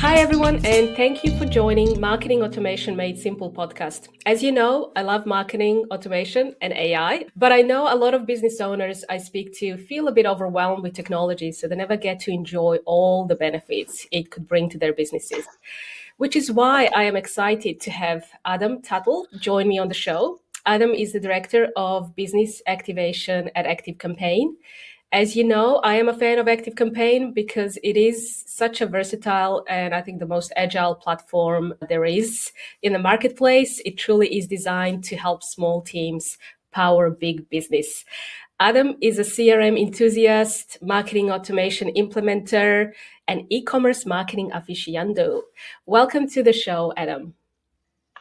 Hi, everyone, and thank you for joining Marketing Automation Made Simple podcast. As you know, I love marketing automation and AI, but I know a lot of business owners I speak to feel a bit overwhelmed with technology, so they never get to enjoy all the benefits it could bring to their businesses, which is why I am excited to have Adam Tuttle join me on the show. Adam is the Director of Business Activation at ActiveCampaign. As you know, I am a fan of ActiveCampaign because it is such a versatile and I think the most agile platform there is in the marketplace. It truly is designed to help small teams power big business. Adam is a CRM enthusiast, marketing automation implementer, and e-commerce marketing aficionado. Welcome to the show, Adam.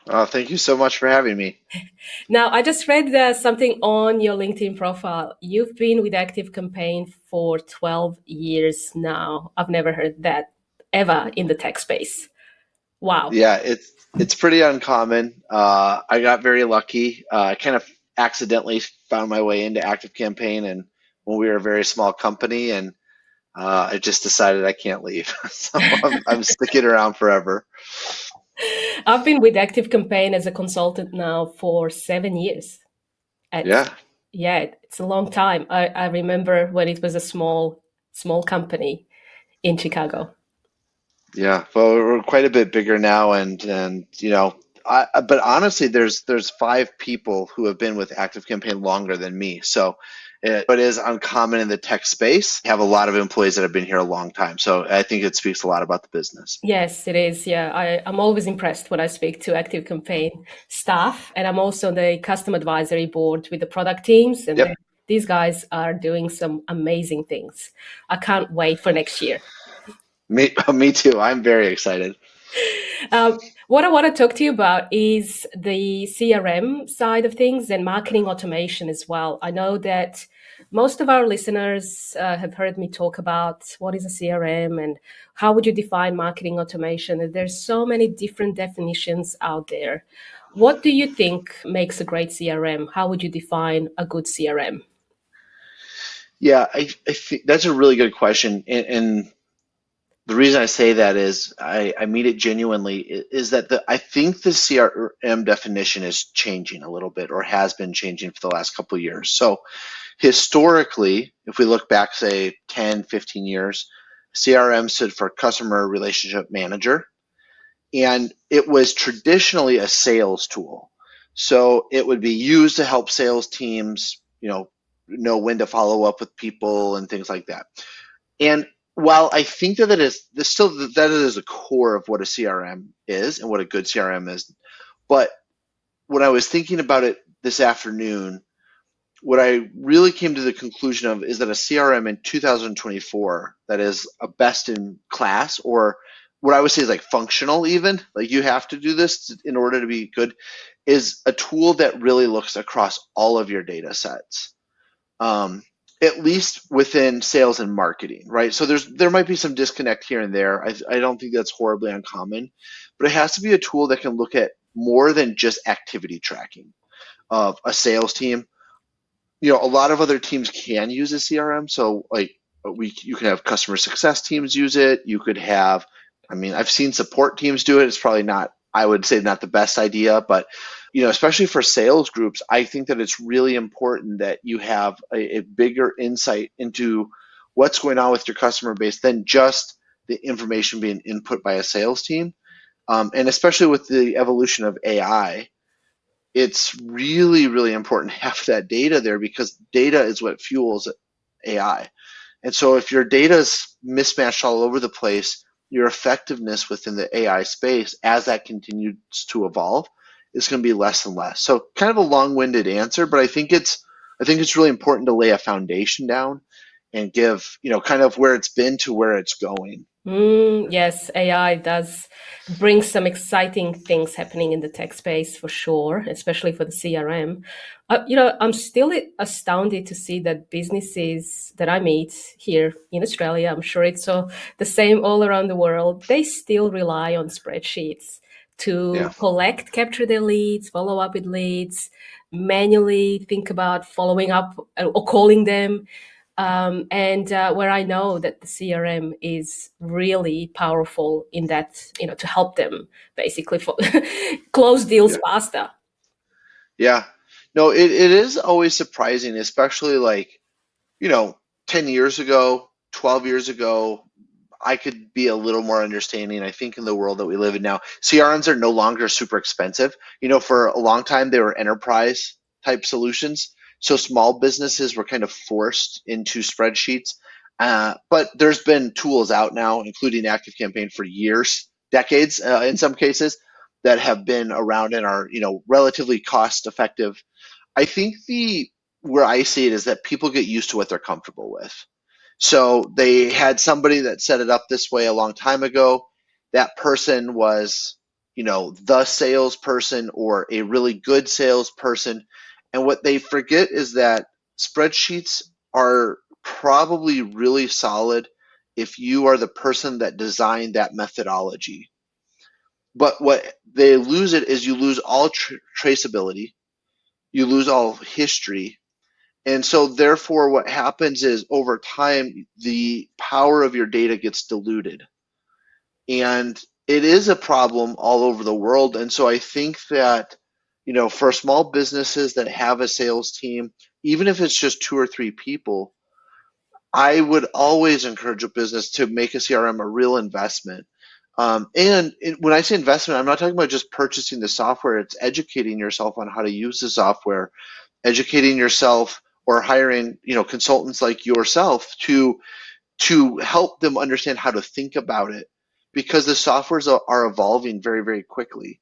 Thank you so much for having me. Now, I just read something on your LinkedIn profile. You've been with ActiveCampaign for 12 years now. I've never heard that ever in the tech space. Wow. Yeah, it's pretty uncommon. I got very lucky. I kind of accidentally found my way into ActiveCampaign, and when we were a very small company, and I just decided I can't leave. So I'm sticking around forever. I've been with ActiveCampaign as a consultant now for 7 years. It's, Yeah, yeah, it's a long time. I remember when it was a small company in Chicago. yeah. Well, we're quite a bit bigger now, and but honestly, there's five people who have been with ActiveCampaign longer than me. So it is uncommon in the tech space. We have a lot of employees that have been here a long time. So I think it speaks a lot about the business. Yes, it is. Yeah, I'm always impressed when I speak to ActiveCampaign staff, and I'm also on the custom advisory board with the product teams, and Yep. these guys are doing some amazing things. I can't wait for next year. Me too. I'm very excited. What I want to talk to you about is the CRM side of things and marketing automation as well. I know that most of our listeners have heard me talk about what is a CRM and how would you define marketing automation. And there's so many different definitions out there. What do you think makes a great CRM? How would you define a good CRM? Yeah, I think that's a really good question. And the reason I say that is I mean it genuinely is that I think the CRM definition is changing a little bit or has been changing for the last couple of years. So historically, if we look back, say 10, 15 years, CRM stood for Customer Relationship Manager, and it was traditionally a sales tool. So it would be used to help sales teams, know when to follow up with people and things like that. And while I think that that is the core of what a CRM is and what a good CRM is, but when I was thinking about it this afternoon, what I really came to the conclusion of is that a CRM in 2024 that is a best in class, or what I would say is like functional, even like you have to do this in order to be good, is a tool that really looks across all of your data sets. At least within sales and marketing, right? So there might be some disconnect here and there. I don't think that's horribly uncommon, but it has to be a tool that can look at more than just activity tracking of a sales team. A lot of other teams can use a CRM. So like you can have customer success teams use it. You could have, I've seen support teams do it. It's probably not, I would say, not the best idea, but especially for sales groups, I think that it's really important that you have a bigger insight into what's going on with your customer base than just the information being input by a sales team. And especially with the evolution of AI, it's really, really important to have that data there because data is what fuels AI. And so if your data is mismatched all over the place, your effectiveness within the AI space as that continues to evolve is going to be less and less. So kind of a long-winded answer, but I think it's really important to lay a foundation down and give, kind of where it's been to where it's going. Yes, AI does bring some exciting things happening in the tech space for sure, especially for the CRM. I'm still astounded to see that businesses that I meet here in Australia, I'm sure it's the same all around the world, they still rely on spreadsheets to Yeah. capture their leads, follow up with leads, manually think about following up or calling them. and where I know that the CRM is really powerful in that, to help them basically close deals Yeah. faster. Yeah. No, it is always surprising, especially like, you know, 10 years ago, 12 years ago, I could be a little more understanding. I think in the world that we live in now, CRMs are no longer super expensive. For a long time, they were enterprise type solutions. So small businesses were kind of forced into spreadsheets. But there's been tools out now, including ActiveCampaign for years, decades in some cases, that have been around and are, relatively cost effective. I think the where I see it is that people get used to what they're comfortable with. So they had somebody that set it up this way a long time ago. That person was, the salesperson or a really good salesperson. And what they forget is that spreadsheets are probably really solid if you are the person that designed that methodology. But what they lose it is you lose all traceability, you lose all history, and so therefore what happens is over time the power of your data gets diluted. And it is a problem all over the world. And so I think that, for small businesses that have a sales team, even if it's just two or three people, I would always encourage a business to make a CRM a real investment. When I say investment, I'm not talking about just purchasing the software. It's educating yourself on how to use the software, educating yourself, or hiring, consultants like yourself to help them understand how to think about it, because the softwares are evolving very, very quickly.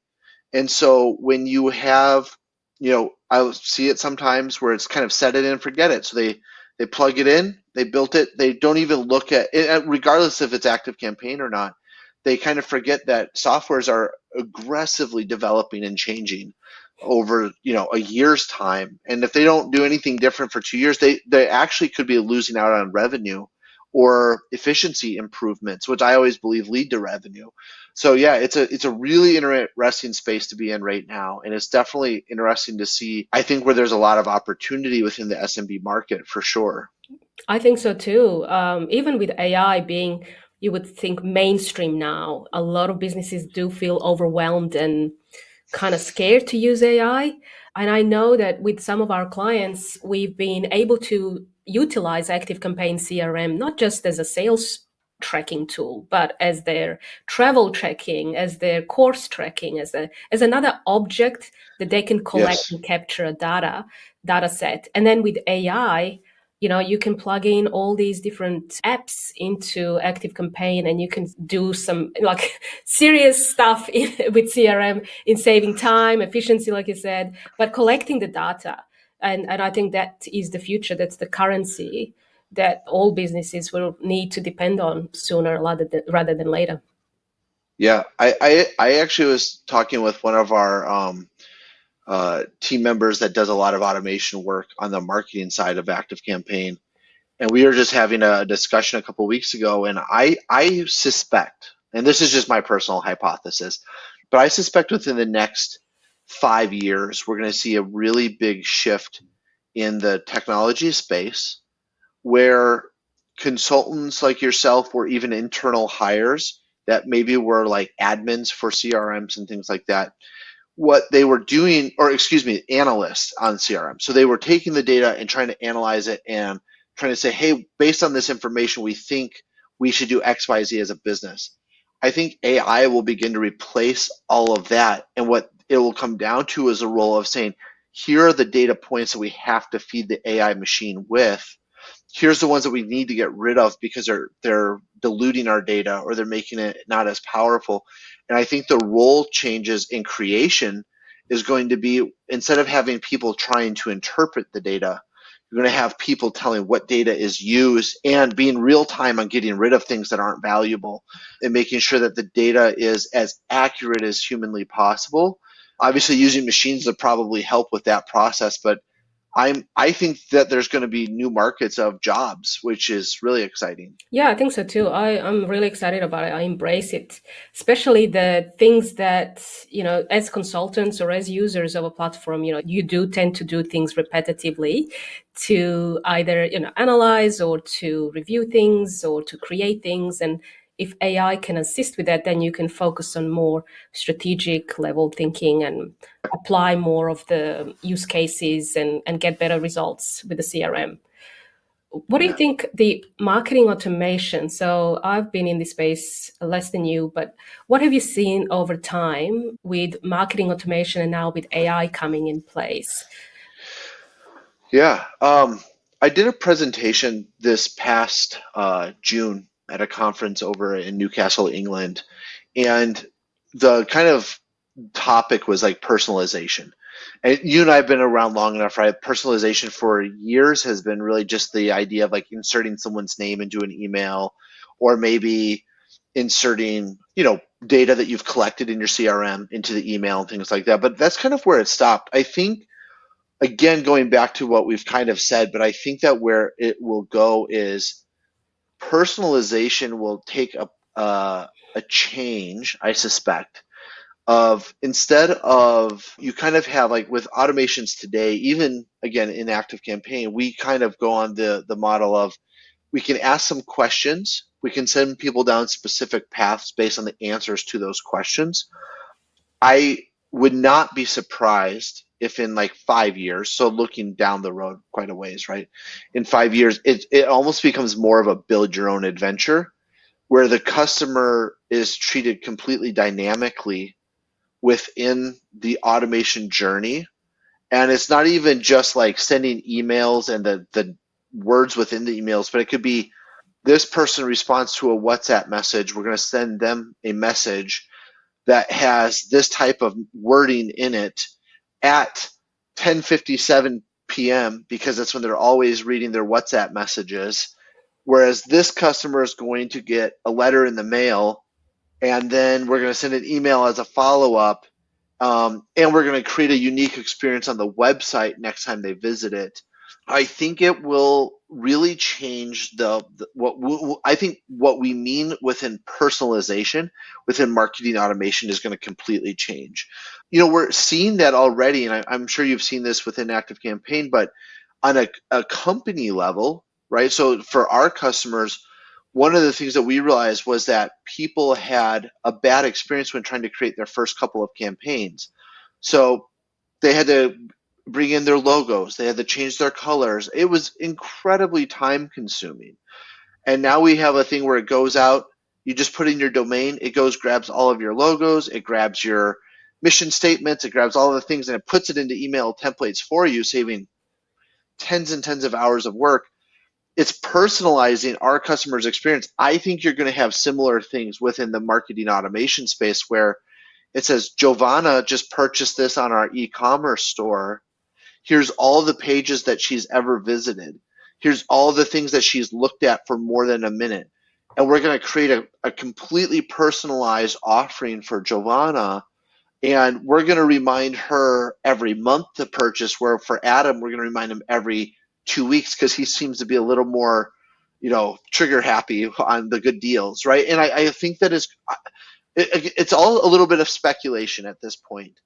And so when you have, I see it sometimes where it's kind of set it and forget it. So they plug it in, they built it, they don't even look at it, regardless if it's ActiveCampaign or not. They kind of forget that softwares are aggressively developing and changing over, a year's time. And if they don't do anything different for 2 years, they actually could be losing out on revenue or efficiency improvements, which I always believe lead to revenue. So yeah, it's a really interesting space to be in right now, and it's definitely interesting to see. I think where there's a lot of opportunity within the SMB market for sure. I think so too. Even with AI being, you would think, mainstream now, a lot of businesses do feel overwhelmed and kind of scared to use AI. And I know that with some of our clients, we've been able to utilize ActiveCampaign CRM not just as a sales tracking tool, but as their travel tracking, as their course tracking, as another object that they can collect Yes. and capture a data set. And then with AI, you can plug in all these different apps into ActiveCampaign, and you can do some like serious stuff with CRM in saving time, efficiency, like you said, but collecting the data. And I think that is the future. That's the currency that all businesses will need to depend on sooner rather than later. Yeah, I actually was talking with one of our team members that does a lot of automation work on the marketing side of ActiveCampaign, and we were just having a discussion a couple of weeks ago, and I suspect, and this is just my personal hypothesis, but I suspect within the next 5 years we're going to see a really big shift in the technology space where consultants like yourself or even internal hires that maybe were like admins for CRMs and things like that, what they were doing, or excuse me, analysts on CRM. So they were taking the data and trying to analyze it and trying to say, hey, based on this information, we think we should do X, Y, Z as a business. I think AI will begin to replace all of that. And what it will come down to is a role of saying, here are the data points that we have to feed the AI machine with. Here's the ones that we need to get rid of because they're diluting our data or they're making it not as powerful. And I think the role changes in creation is going to be, instead of having people trying to interpret the data, you're going to have people telling what data is used and being real time on getting rid of things that aren't valuable and making sure that the data is as accurate as humanly possible. Obviously, using machines would probably help with that process, but I think that there's going to be new markets of jobs, which is really exciting. Yeah, I think so too. I'm really excited about it. I embrace it, especially the things that, as consultants or as users of a platform, you do tend to do things repetitively to either, analyze or to review things or to create things. And if AI can assist with that, then you can focus on more strategic level thinking and apply more of the use cases and get better results with the CRM. What do you Yeah. think the marketing automation? So I've been in this space less than you, but what have you seen over time with marketing automation and now with AI coming in place? Yeah. I did a presentation this past June at a conference over in Newcastle, England, and the kind of topic was like personalization. And you and I have been around long enough, right? Personalization for years has been really just the idea of like inserting someone's name into an email, or maybe inserting, data that you've collected in your CRM into the email and things like that. But that's kind of where it stopped. I think, again, going back to what we've kind of said, but I think that where it will go is personalization will take a change, I suspect, of instead of you kind of have like with automations today, even again in ActiveCampaign, we kind of go on the model of we can ask some questions, we can send people down specific paths based on the answers to those questions. I would not be surprised if in like 5 years, so looking down the road quite a ways, right? In 5 years, it almost becomes more of a build your own adventure where the customer is treated completely dynamically within the automation journey. And it's not even just like sending emails and the words within the emails, but it could be this person responds to a WhatsApp message. We're going to send them a message that has this type of wording in it at 10:57 p.m. because that's when they're always reading their WhatsApp messages. Whereas this customer is going to get a letter in the mail, and then we're going to send an email as a follow-up, and we're going to create a unique experience on the website next time they visit it. I think it will really change I think what we mean within personalization, within marketing automation is going to completely change. We're seeing that already, and I'm sure you've seen this within ActiveCampaign, but on a company level, right? So for our customers, one of the things that we realized was that people had a bad experience when trying to create their first couple of campaigns. So they had to bring in their logos, they had to change their colors. It was incredibly time consuming. And now we have a thing where it goes out, you just put in your domain, it goes, grabs all of your logos, it grabs your mission statements, it grabs all of the things, and it puts it into email templates for you, saving tens and tens of hours of work. It's personalizing our customers' experience. I think you're going to have similar things within the marketing automation space where it says, Jovana just purchased this on our e-commerce store. Here's all the pages that she's ever visited. Here's all the things that she's looked at for more than a minute. And we're going to create a completely personalized offering for Jovana. And we're going to remind her every month to purchase, where for Adam, we're going to remind him every 2 weeks because he seems to be a little more, trigger happy on the good deals, right? And I think that it's all a little bit of speculation at this point,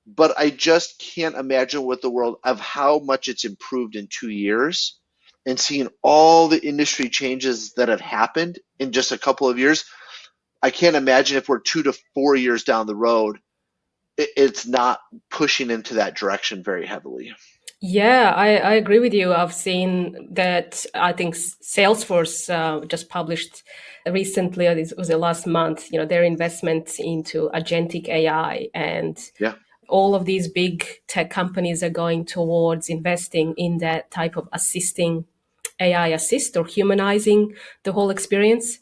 but I just can't imagine what the world of how much it's improved in 2 years, and seeing all the industry changes that have happened in just a couple of years. I can't imagine if we're 2 to 4 years down the road, it's not pushing into that direction very heavily. Yeah, I agree with you. I've seen that. I think Salesforce just published recently, or this was the last month, their investment into agentic AI, and Yeah. all of these big tech companies are going towards investing in that type of assisting AI assist or humanizing the whole experience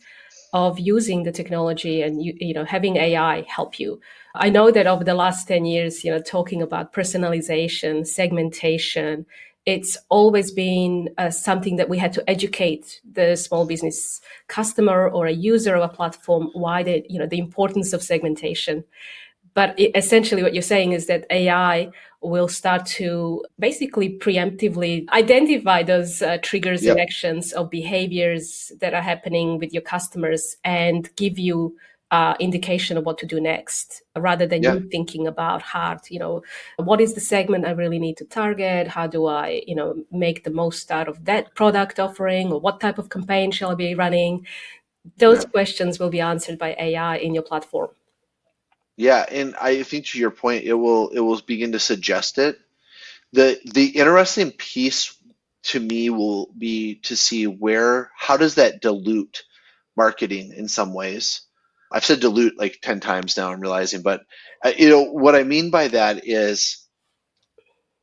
of using the technology and having AI help you. I know that over the last 10 years, talking about personalization, segmentation, it's always been something that we had to educate the small business customer or a user of a platform why the importance of segmentation. But essentially, what you're saying is that AI will start to basically preemptively identify those triggers and Yep. actions of behaviors that are happening with your customers and give you indication of what to do next, rather than Yeah. you thinking about hard, what is the segment I really need to target? How do I, make the most out of that product offering, or what type of campaign shall I be running? Those Yeah. questions will be answered by AI in your platform. Yeah. And I think to your point, it will begin to suggest it. The interesting piece to me will be to see how does that dilute marketing in some ways. I've said dilute like 10 times now, I'm realizing, but what I mean by that is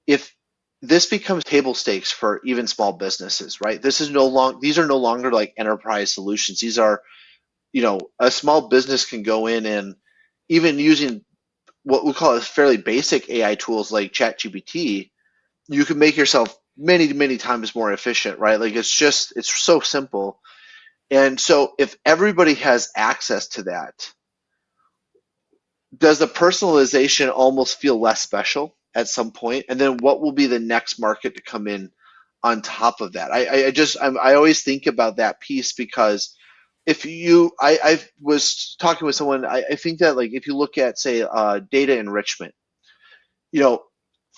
if this becomes table stakes for even small businesses, right? These are no longer like enterprise solutions. These are, a small business can go in and even using what we call fairly basic AI tools like ChatGPT, you can make yourself many, many times more efficient, right? Like it's so simple. And so if everybody has access to that, does the personalization almost feel less special at some point? And then what will be the next market to come in on top of that? I always think about that piece because I was talking with someone, I think that like if you look at say data enrichment, you know,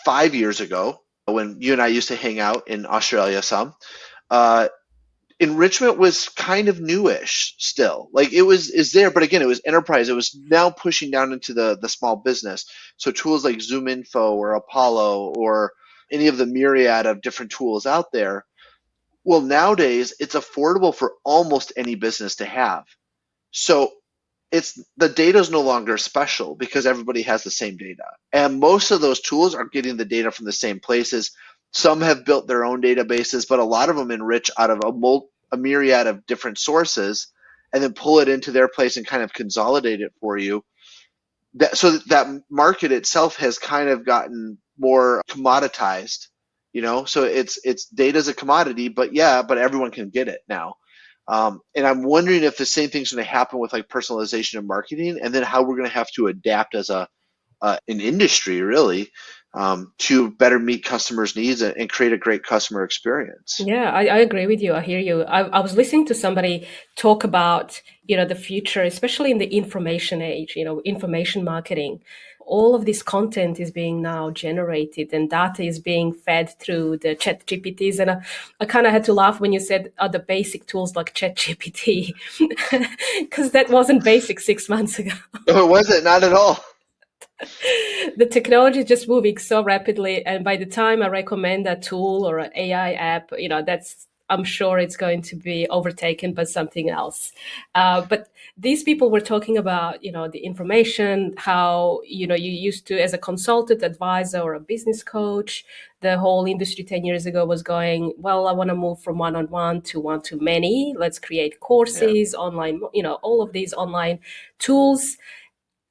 5 years ago when you and I used to hang out in Australia uh, enrichment was kind of newish still. Like it was is there, but again, it was enterprise. It was now pushing down into the small business. So tools like Zoom Info or Apollo or any of the myriad of different tools out there. Well, nowadays it's affordable for almost any business to have. So it's the data is no longer special because everybody has the same data. And most of those tools are getting the data from the same places. Some have built their own databases, but a lot of them enrich out of a myriad of different sources and then pull it into their place and kind of consolidate it for you. So that market itself has kind of gotten more commoditized, so it's data is a commodity, but yeah, but everyone can get it now. And I'm wondering if the same thing's going to happen with like personalization and marketing, and then how we're going to have to adapt as an industry really, to better meet customers' needs and create a great customer experience. Yeah, I agree with you. I hear you. I was listening to somebody talk about, the future, especially in the information age, information marketing. All of this content is being now generated and data is being fed through the chat GPTs. And I kind of had to laugh when you said other basic tools like chat GPT, because that wasn't basic 6 months ago. No, it wasn't, not at all. The technology is just moving so rapidly, and by the time I recommend a tool or an AI app, that's I'm sure it's going to be overtaken by something else. But these people were talking about, the information, how, you used to, as a consultant, advisor, or a business coach, the whole industry 10 years ago was going, well, I want to move from one-on-one to one-to-many. Let's create Yeah, courses, online, all of these online tools.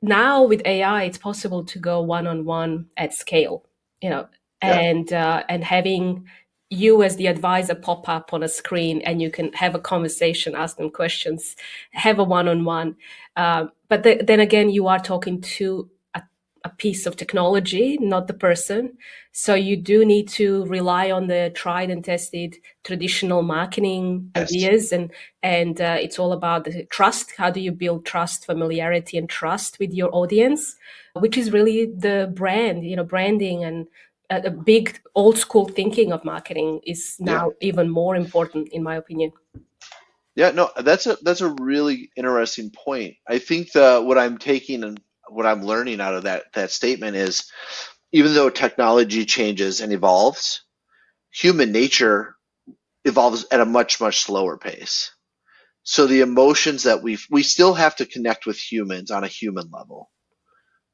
Now with AI, it's possible to go one-on-one at scale, you know, yeah, and having you as the advisor pop up on a screen, and you can have a conversation, ask them questions, have a one-on-one. But then again, you are talking to a piece of technology, not the person. So you do need to rely on the tried and tested traditional marketing yes, ideas, and it's all about the trust. How do you build trust, familiarity, and trust with your audience, which is really the brand, branding, and a big old school thinking of marketing is yeah. now even more important, in my opinion. Yeah, no, that's a really interesting point. I think the what I'm taking and what I'm learning out of that statement is even though technology changes and evolves, human nature evolves at a much, much slower pace. So the emotions that we still have to connect with humans on a human level,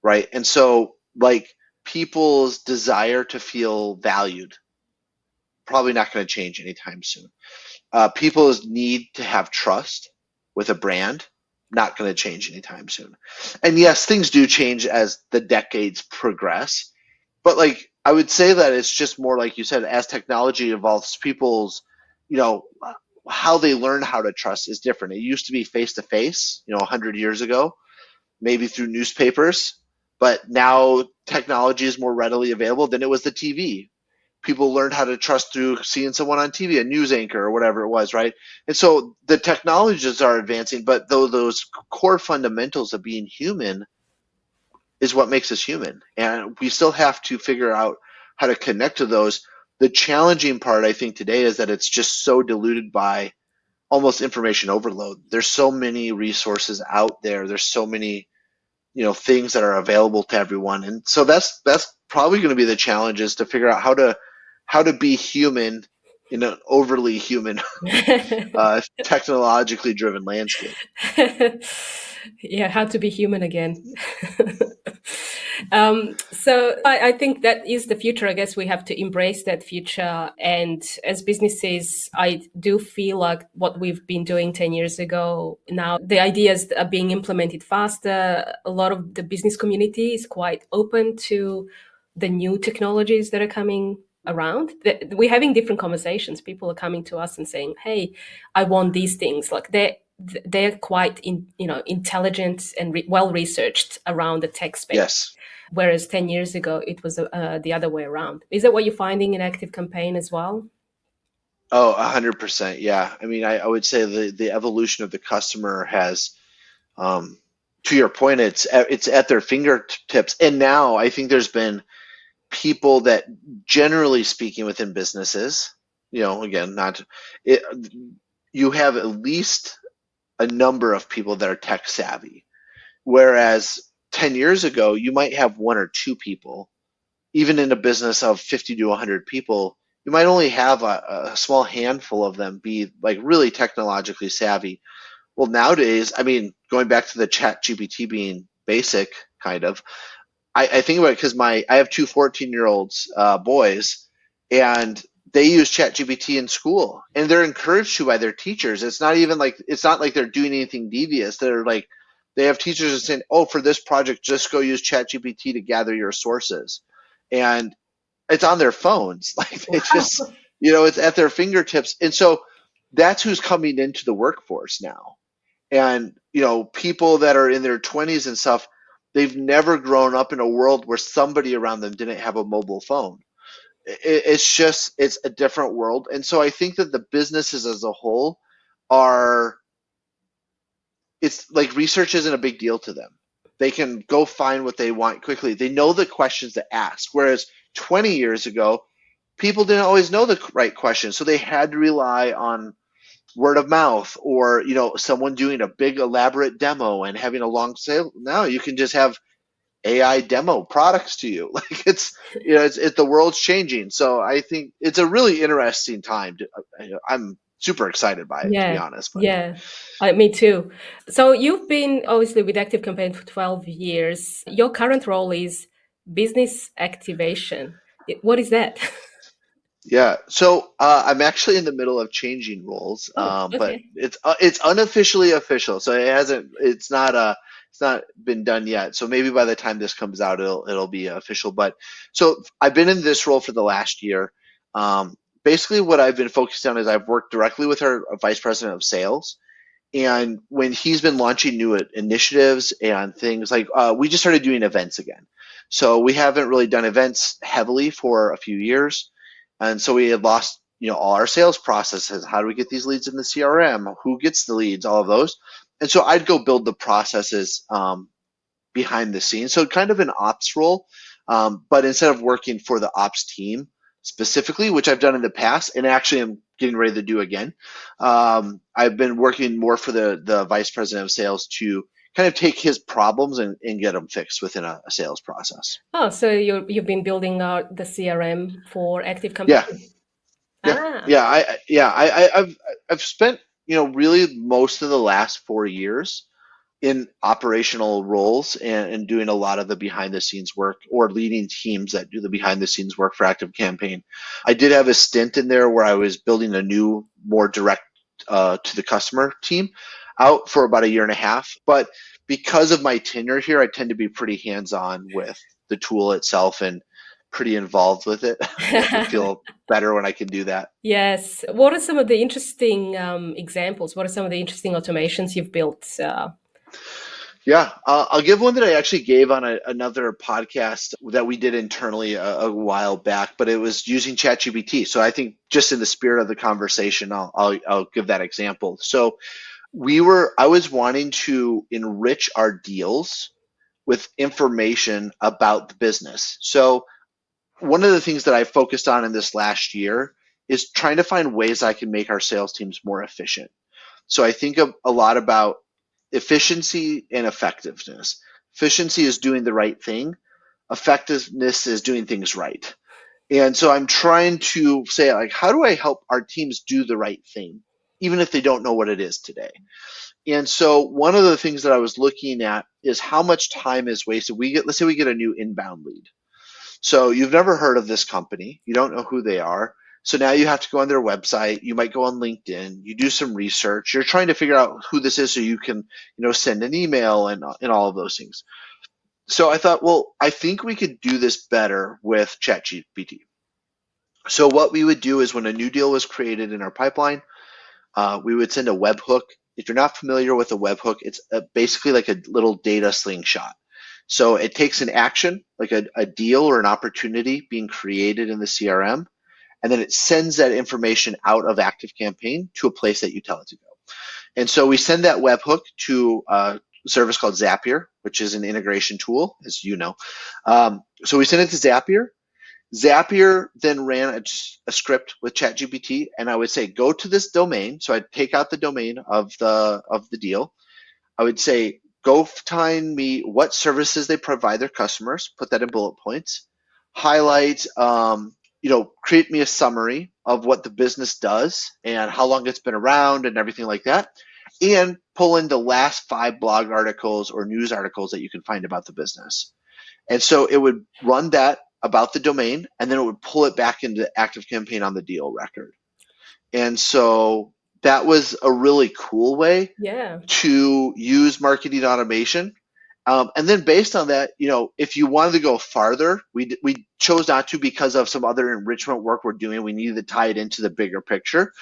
right? And so like people's desire to feel valued probably not going to change anytime soon. People's need to have trust with a brand, not going to change anytime soon. And yes, things do change as the decades progress, but like I would say that it's just more like you said, as technology evolves, people's, you know, how they learn how to trust is different. It used to be face to face, 100 years ago, maybe through newspapers, But now technology is more readily available than it was the TV. People learned how to trust through seeing someone on TV, a news anchor or whatever it was, right? And so the technologies are advancing, but though those core fundamentals of being human is what makes us human. And we still have to figure out how to connect to those. The challenging part, I think, today is that it's just so diluted by almost information overload. There's so many resources out there. There's so many, things that are available to everyone. And so that's probably going to be the challenge, is to figure out how to be human in an overly human, technologically driven landscape. Yeah, how to be human again. So I think that is the future. I guess we have to embrace that future. And as businesses, I do feel like what we've been doing 10 years ago, now the ideas are being implemented faster. A lot of the business community is quite open to the new technologies that are coming around. We're having different conversations. People are coming to us and saying, "Hey, I want these things." Like they're quite intelligent and well researched around the tech space. Yes. Whereas 10 years ago, it was the other way around. Is that what you're finding in ActiveCampaign as well? Oh, 100%. Yeah. I mean, I would say the evolution of the customer has, to your point, it's at their fingertips. And now I think there's been people that, generally speaking, within businesses, again, not it, you have at least a number of people that are tech savvy, whereas 10 years ago you might have one or two people. Even in a business of 50 to 100 people, you might only have a small handful of them be like really technologically savvy. Well, nowadays, I mean, going back to the ChatGPT being basic, kind of, I think about it because I have two 14-year-olds, boys, and they use ChatGPT in school, and they're encouraged to by their teachers. It's not like they're doing anything devious. They're like, they have teachers that saying, "Oh, for this project, just go use ChatGPT to gather your sources," and it's on their phones. Like they just, Wow. it's at their fingertips, and so that's who's coming into the workforce now. And people that are in their 20s and stuff, they've never grown up in a world where somebody around them didn't have a mobile phone. It's a different world. And so I think that the businesses as a whole are, it's like research isn't a big deal to them. They can go find what they want quickly. They know the questions to ask. Whereas 20 years ago, people didn't always know the right questions. So they had to rely on word of mouth, or someone doing a big elaborate demo and having a long sale. Now you can just have AI demo products to you. Like it's the world's changing. So I think it's a really interesting time. I'm super excited by it, to be Yeah, honest. But yeah, me too. So you've been obviously with ActiveCampaign for 12 years. Your current role is business activation. What is that? yeah, so I'm actually in the middle of changing roles, Oh, but okay. it's unofficially official, so it's not been done yet. So maybe by the time this comes out, it'll be official. But so I've been in this role for the last year. Basically, what I've been focused on is I've worked directly with our vice president of sales, and when he's been launching new initiatives and things like, we just started doing events again. So we haven't really done events heavily for a few years. And so we had lost, all our sales processes. How do we get these leads in the CRM? Who gets the leads? All of those. And so I'd go build the processes, behind the scenes. So kind of an ops role, but instead of working for the ops team specifically, which I've done in the past, and actually I'm getting ready to do again, I've been working more for the vice president of sales to kind of take his problems and get them fixed within a sales process. Oh, so you've been building out the CRM for Yeah, ActiveCampaign. yeah, Ah, yeah. I've spent really most of the last 4 years in operational roles and doing a lot of the behind the scenes work, or leading teams that do the behind the scenes work for ActiveCampaign. I did have a stint in there where I was building a new, more direct, to the customer team out for about a year and a half. But because of my tenure here, I tend to be pretty hands on with the tool itself and pretty involved with it. I feel better when I can do that. yes. What are some of the interesting examples? What are some of the interesting automations you've built? Yeah, I'll give one that I actually gave on another podcast that we did internally a while back, but it was using ChatGPT. So I think just in the spirit of the conversation, I'll give that example. So I was wanting to enrich our deals with information about the business. So one of the things that I focused on in this last year is trying to find ways I can make our sales teams more efficient. So I think a lot about efficiency and effectiveness. Efficiency is doing the right thing. Effectiveness is doing things right. And so I'm trying to say, like, how do I help our teams do the right thing, even if they don't know what it is today? And so one of the things that I was looking at is how much time is wasted. Let's say we get a new inbound lead. So you've never heard of this company, you don't know who they are. So now you have to go on their website. You might go on LinkedIn. You do some research. You're trying to figure out who this is so you can, send an email and all of those things. So I thought, well, I think we could do this better with ChatGPT. So what we would do is when a new deal was created in our pipeline, we would send a webhook. If you're not familiar with a webhook, it's basically like a little data slingshot. So it takes an action, like a deal or an opportunity being created in the CRM, and then it sends that information out of ActiveCampaign to a place that you tell it to go. And so we send that webhook to a service called Zapier, which is an integration tool, as you know. So we send it to Zapier. Zapier then ran a script with ChatGPT, and I would say, go to this domain. So I'd take out the domain of the deal. I would say, go find me what services they provide their customers, put that in bullet points, highlight, create me a summary of what the business does and how long it's been around and everything like that, and pull in the last 5 blog articles or news articles that you can find about the business. And so it would run that about the domain, and then it would pull it back into ActiveCampaign on the deal record. And so that was a really cool way Yeah. to use marketing automation. And then based on that, if you wanted to go farther, we chose not to because of some other enrichment work we're doing. We needed to tie it into the bigger picture.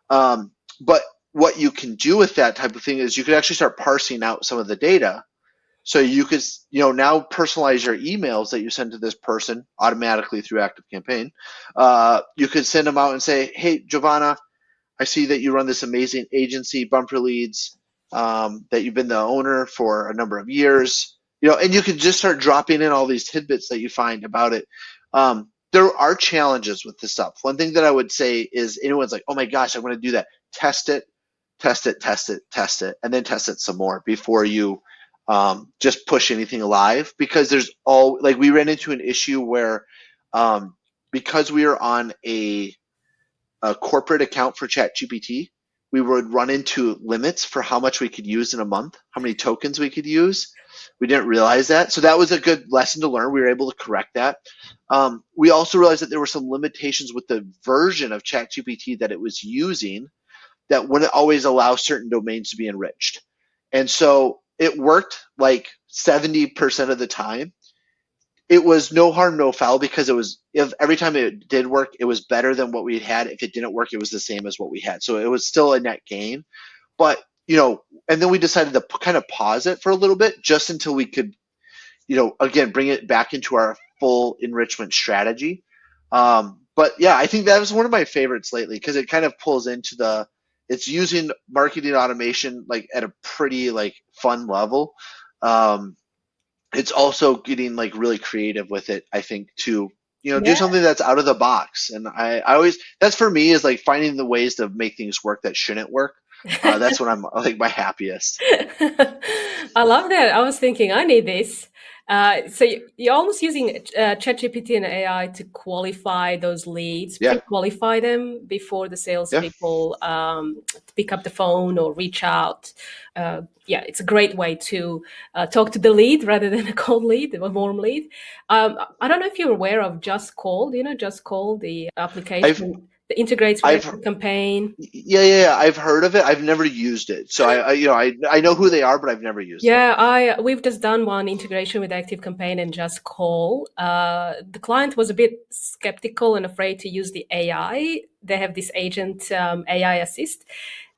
But what you can do with that type of thing is you could actually start parsing out some of the data. So you could, now personalize your emails that you send to this person automatically through ActiveCampaign. You could send them out and say, hey, Jovana, I see that you run this amazing agency, Bumper Leads, that you've been the owner for a number of years, and you could just start dropping in all these tidbits that you find about it. There are challenges with this stuff. One thing that I would say is anyone's like, oh my gosh, I want to do that. Test it, test it, test it, test it, and then test it some more before you just push anything live, because we ran into an issue where because we are on a corporate account for ChatGPT, we would run into limits for how much we could use in a month, how many tokens we could use. We didn't realize that. So that was a good lesson to learn. We were able to correct that. We also realized that there were some limitations with the version of ChatGPT that it was using that wouldn't always allow certain domains to be enriched. And so it worked like 70% of the time. It was no harm, no foul, because if every time it did work, it was better than what we had. If it didn't work, it was the same as what we had. So it was still a net gain. But, and then we decided to kind of pause it for a little bit just until we could, again, bring it back into our full enrichment strategy. But yeah, I think that was one of my favorites lately because it kind of pulls into it's using marketing automation like at a pretty like fun level. It's also getting like really creative with it, I think, to do Yeah. something that's out of the box. And I always, that's for me, is like finding the ways to make things work that shouldn't work. That's when I'm like my happiest. I love that. I was thinking, I need this. So you're almost using ChatGPT and AI to qualify those leads, Yeah, pre-qualify them before the yeah. salespeople pick up the phone or reach out. Yeah, it's a great way to talk to the lead rather than a cold lead, a warm lead. I don't know if you're aware of Just Call. Do you know Just Call, the I've application that integrates with I've ActiveCampaign? yeah. I've heard of it. I've never used it. So I know who they are, but I've never used it. Yeah, we've just done one integration with ActiveCampaign and Just Call. The client was a bit skeptical and afraid to use the AI. They have this agent AI assist,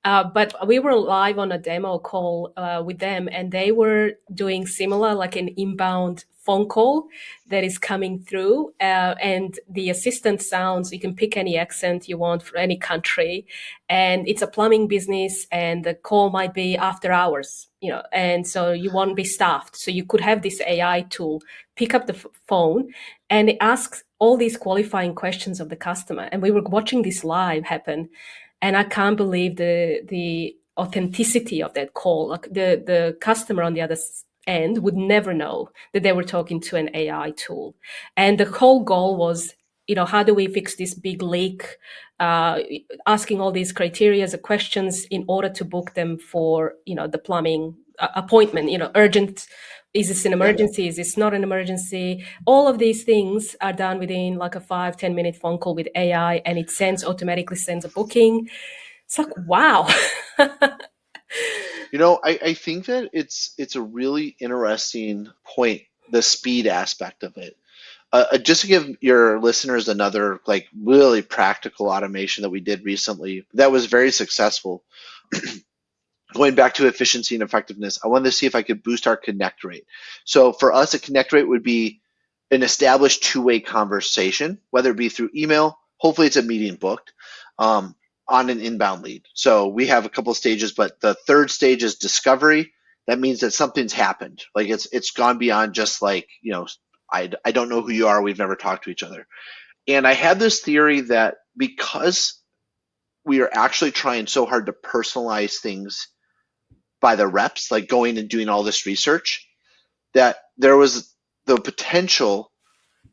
But we were live on a demo call with them, and they were doing similar, like an inbound phone call that is coming through. And the assistant sounds, you can pick any accent you want for any country. And it's a plumbing business, and the call might be after hours, and so you won't be staffed. So you could have this AI tool pick up the phone and it asks all these qualifying questions of the customer. And we were watching this live happen, and I can't believe the authenticity of that call. Like the customer on the other end would never know that they were talking to an AI tool. And the whole goal was, how do we fix this big leak? Asking all these criteria, questions in order to book them for, the plumbing appointment, urgent. Is this an Yeah. emergency? Is this not an emergency? All of these things are done within like a 5-10 minute phone call with AI, and it automatically sends a booking. It's like, wow. I think that it's a really interesting point, the speed aspect of it. Just to give your listeners another like really practical automation that we did recently that was very successful. Going back to efficiency and effectiveness, I wanted to see if I could boost our connect rate. So for us, a connect rate would be an established two-way conversation, whether it be through email, hopefully it's a meeting booked, on an inbound lead. So we have a couple of stages, but the third stage is discovery. That means that something's happened. Like it's gone beyond just like, I don't know who you are, we've never talked to each other. And I had this theory that because we are actually trying so hard to personalize things by the reps, like going and doing all this research, that there was the potential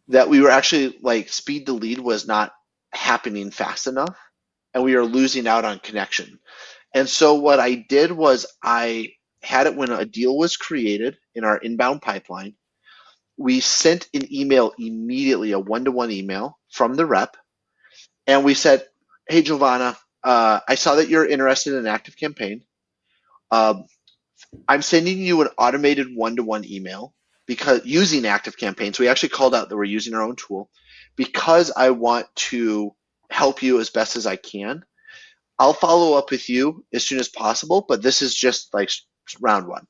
that we were actually like speed to lead was not happening fast enough and we were losing out on connection. And so what I did was I had it when a deal was created in our inbound pipeline. We sent an email immediately, a one-to-one email from the rep. And we said, hey, Jovana, I saw that you're interested in ActiveCampaign. I'm sending you an automated one-to-one email because using ActiveCampaign. So we actually called out that we're using our own tool because I want to help you as best as I can. I'll follow up with you as soon as possible, but this is just like round one.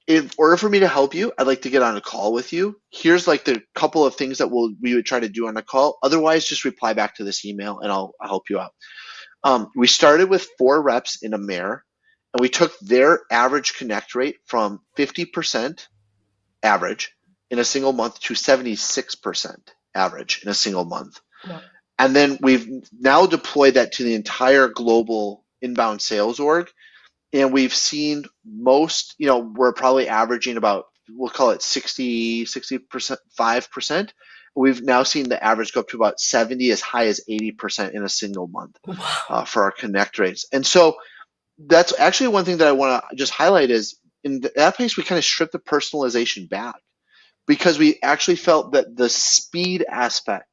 In order for me to help you, I'd like to get on a call with you. Here's like the couple of things that we would try to do on a call. Otherwise, just reply back to this email and I'll help you out. We started with 4 reps in a mare, and we took their average connect rate from 50% average in a single month to 76% average in a single month. Wow. And then we've now deployed that to the entire global inbound sales org. And we've seen most, we're probably averaging about, we'll call it 60%, 5%. We've now seen the average go up to about 70, as high as 80% in a single month for our connect rates. And so that's actually one thing that I want to just highlight is in that place, we kind of stripped the personalization back because we actually felt that the speed aspect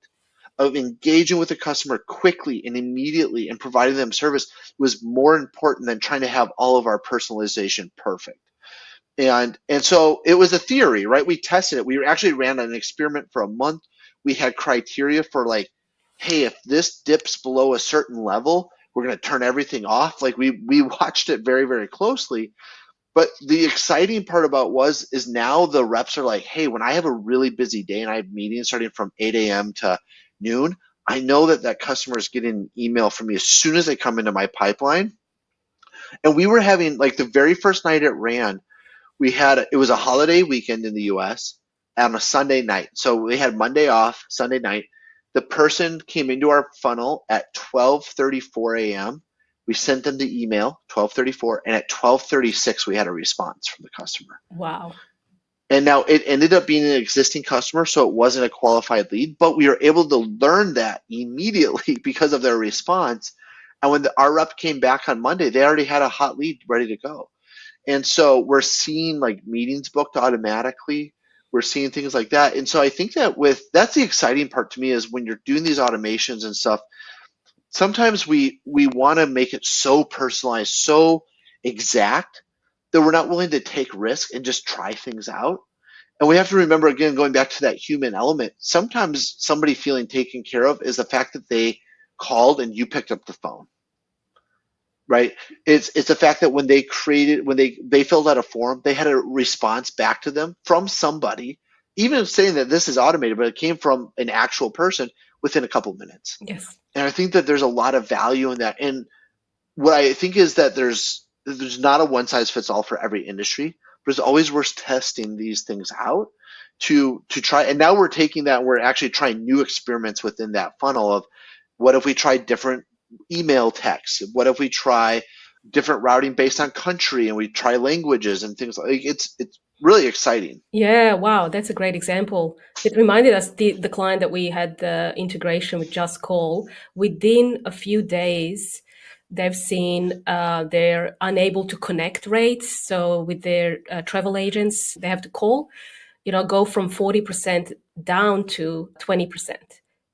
of engaging with the customer quickly and immediately and providing them service was more important than trying to have all of our personalization perfect. And so it was a theory, right? We tested it. We actually ran an experiment for a month. We had criteria for like, hey, if this dips below a certain level, we're going to turn everything off. Like we watched it very, very closely. But the exciting part about is now the reps are like, hey, when I have a really busy day and I have meetings starting from 8 a.m. to noon, I know that customer is getting an email from me as soon as they come into my pipeline. And we were having like the very first night it ran, it was a holiday weekend in the US on a Sunday night. So we had Monday off, Sunday night. The person came into our funnel at 12:34 a.m. We sent them the email 12:34, and at 12:36 we had a response from the customer. Wow. And now it ended up being an existing customer, so it wasn't a qualified lead, but we were able to learn that immediately because of their response. And when our rep came back on Monday, they already had a hot lead ready to go. And so we're seeing like meetings booked automatically. We're seeing things like that. And so I think that's the exciting part to me is when you're doing these automations and stuff, sometimes we want to make it so personalized, so exact that we're not willing to take risk and just try things out. And we have to remember, again, going back to that human element, sometimes somebody feeling taken care of is the fact that they called and you picked up the phone. right? It's the fact that when they filled out a form, they had a response back to them from somebody, even saying that this is automated, but it came from an actual person within a couple minutes. Yes. And I think that there's a lot of value in that. And what I think is that there's not a one size fits all for every industry, but it's always worth testing these things out to try. And now we're taking that, we're actually trying new experiments within that funnel of what if we try different email texts? What if we try different routing based on country, and we try languages and things like it's really exciting. Yeah, wow, that's a great example. It reminded us the client that we had the integration with Just Call. Within a few days, they've seen they're unable to connect rates. So with their travel agents, they have to call, go from 40% down to 20%.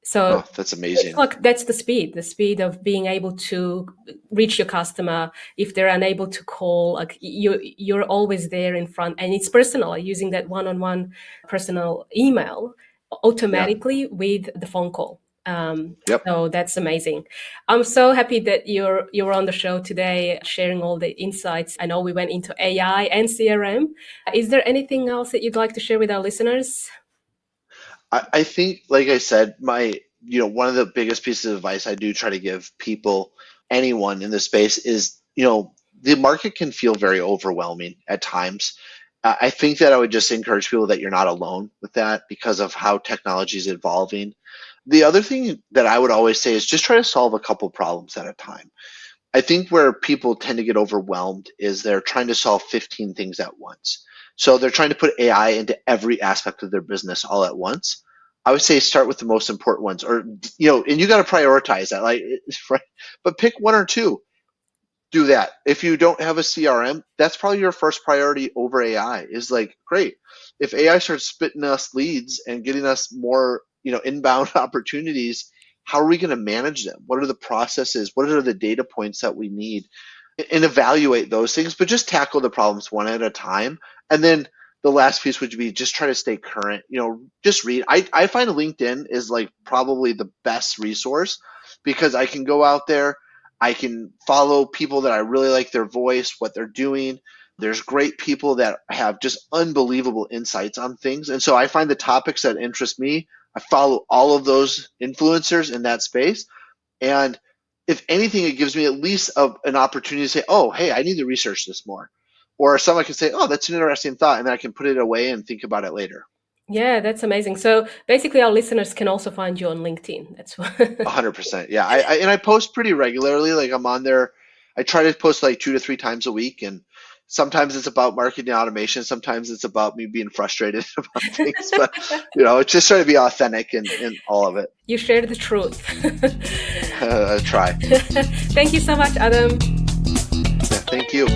So Oh, that's it's amazing. like that's the speed of being able to reach your customer. If they're unable to call, like you're always there in front, and it's personal, using that one-on-one personal email Yeah. automatically with the phone call. Yep. So that's amazing. I'm so happy that you're on the show today, sharing all the insights. I know we went into AI and CRM. Is there anything else that you'd like to share with our listeners? I think, like I said, one of the biggest pieces of advice I do try to give people, anyone in this space, is, the market can feel very overwhelming at times. I think that I would just encourage people that you're not alone with that because of how technology is evolving. The other thing that I would always say is just try to solve a couple problems at a time. I think where people tend to get overwhelmed is they're trying to solve 15 things at once. So they're trying to put AI into every aspect of their business all at once. I would say start with the most important ones, or, and you got to prioritize that, like, right? But pick one or two. Do that. If you don't have a CRM, that's probably your first priority over AI. Is like, great. If AI starts spitting us leads and getting us more, inbound opportunities, how are we going to manage them? What are the processes? What are the data points that we need? And evaluate those things, but just tackle the problems one at a time. And then the last piece would be just try to stay current. Just read. I find LinkedIn is like probably the best resource because I can go out there, I can follow people that I really like their voice, what they're doing. There's great people that have just unbelievable insights on things. And so I find the topics that interest me, I follow all of those influencers in that space. And if anything, it gives me at least an opportunity to say, oh, hey, I need to research this more. Or someone can say, oh, that's an interesting thought, and then I can put it away and think about it later. Yeah, that's amazing. So basically, our listeners can also find you on LinkedIn. That's what. 100%. Yeah. I post pretty regularly. Like, I'm on there. I try to post like 2 to 3 times a week. And sometimes it's about marketing automation. Sometimes it's about me being frustrated about things. But, it's just trying to be authentic in all of it. You share the truth. I try. Thank you so much, Adam. Yeah, thank you.